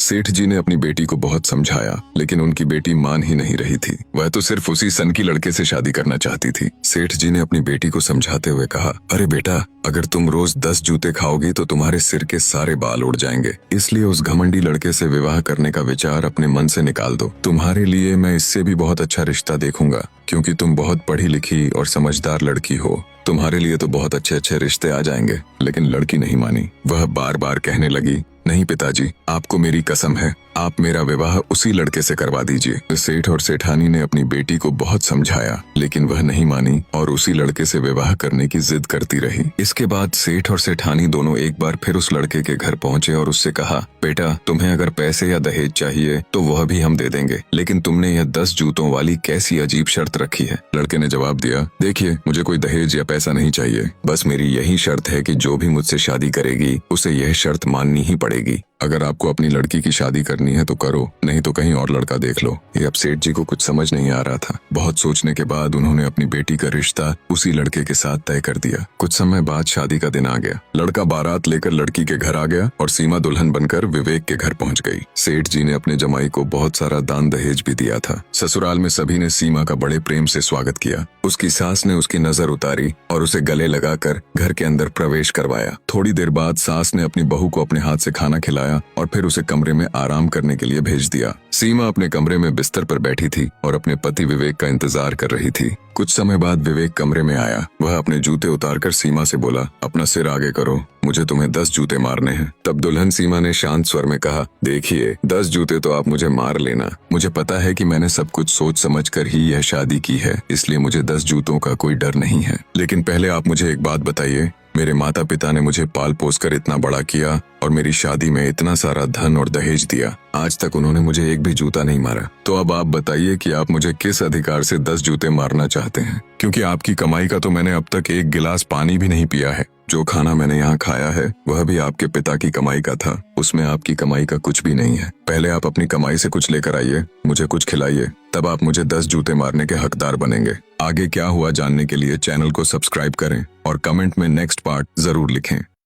सेठ जी ने अपनी बेटी को बहुत समझाया, लेकिन उनकी बेटी मान ही नहीं रही थी। वह तो सिर्फ उसी सन की लड़के से शादी करना चाहती थी। सेठ जी ने अपनी बेटी को समझाते हुए कहा, अरे बेटा, अगर तुम रोज 10 जूते खाओगी तो तुम्हारे सिर के सारे बाल उड़ जाएंगे। इसलिए उस घमंडी लड़के से विवाह करने का विचार अपने मन से निकाल दो। तुम्हारे लिए मैं इससे भी बहुत अच्छा रिश्ता देखूंगा, क्योंकि तुम बहुत पढ़ी लिखी और समझदार लड़की हो। तुम्हारे लिए तो बहुत अच्छे अच्छे रिश्ते आ जाएंगे। लेकिन लड़की नहीं मानी। वह बार बार कहने लगी, नहीं पिताजी, आपको मेरी कसम है, आप मेरा विवाह उसी लड़के से करवा दीजिए। सेठ और सेठानी ने अपनी बेटी को बहुत समझाया, लेकिन वह नहीं मानी और उसी लड़के से विवाह करने की जिद करती रही। इसके बाद सेठ और सेठानी दोनों एक बार फिर उस लड़के के घर पहुंचे और उससे कहा, बेटा, तुम्हें अगर पैसे या दहेज चाहिए तो वह भी हम दे देंगे, लेकिन तुमने यह 10 जूतों वाली कैसी अजीब शर्त रखी है। लड़के ने जवाब दिया, देखिए, मुझे कोई दहेज या पैसा नहीं चाहिए, बस मेरी यही शर्त है कि जो भी मुझसे शादी करेगी उसे यह शर्त माननी ही पड़ेगी। अगर आपको अपनी लड़की की शादी करनी है तो करो, नहीं तो कहीं और लड़का देख लो। ये अब सेठ जी को कुछ समझ नहीं आ रहा था। बहुत सोचने के बाद उन्होंने अपनी बेटी का रिश्ता उसी लड़के के साथ तय कर दिया। कुछ समय बाद शादी का दिन आ गया। लड़का बारात लेकर लड़की के घर आ गया और सीमा दुल्हन बनकर विवेक के घर पहुंच गई। सेठ जी ने अपने जमाई को बहुत सारा दान दहेज भी दिया था। ससुराल में सभी ने सीमा का बड़े प्रेम से स्वागत किया। उसकी सास ने उसकी नजर उतारी और उसे गले लगाकर घर के अंदर प्रवेश करवाया। थोड़ी देर बाद सास ने अपनी बहू को अपने हाथ से खाना खिलाया और फिर उसे कमरे में आराम करने के लिए भेज दिया। सीमा अपने कमरे में बिस्तर पर बैठी थी और अपने पति विवेक का इंतजार कर रही थी। कुछ समय बाद विवेक कमरे में आया। वह अपने जूते उतारकर सीमा से बोला, अपना सिर आगे करो, मुझे तुम्हें 10 जूते मारने हैं। तब दुल्हन सीमा ने शांत स्वर में कहा, देखिए, 10 जूते तो आप मुझे मार लेना। मुझे पता है कि मैंने सब कुछ सोच समझ कर ही यह शादी की है, इसलिए मुझे 10 जूतों का कोई डर नहीं है। लेकिन पहले आप मुझे एक बात बताइए, मेरे माता पिता ने मुझे पाल पोस कर इतना बड़ा किया और मेरी शादी में इतना सारा धन और दहेज दिया। आज तक उन्होंने मुझे एक भी जूता नहीं मारा। तो अब आप बताइए कि आप मुझे किस अधिकार से 10 जूते मारना चाहते हैं? क्योंकि आपकी कमाई का तो मैंने अब तक एक गिलास पानी भी नहीं पिया है। जो खाना मैंने यहाँ खाया है वह भी आपके पिता की कमाई का था। उसमें आपकी कमाई का कुछ भी नहीं है। पहले आप अपनी कमाई से कुछ लेकर आइए, मुझे कुछ खिलाइए, तब आप मुझे 10 जूते मारने के हकदार बनेंगे। आगे क्या हुआ जानने के लिए चैनल को सब्सक्राइब करें और कमेंट में नेक्स्ट पार्ट जरूर लिखें।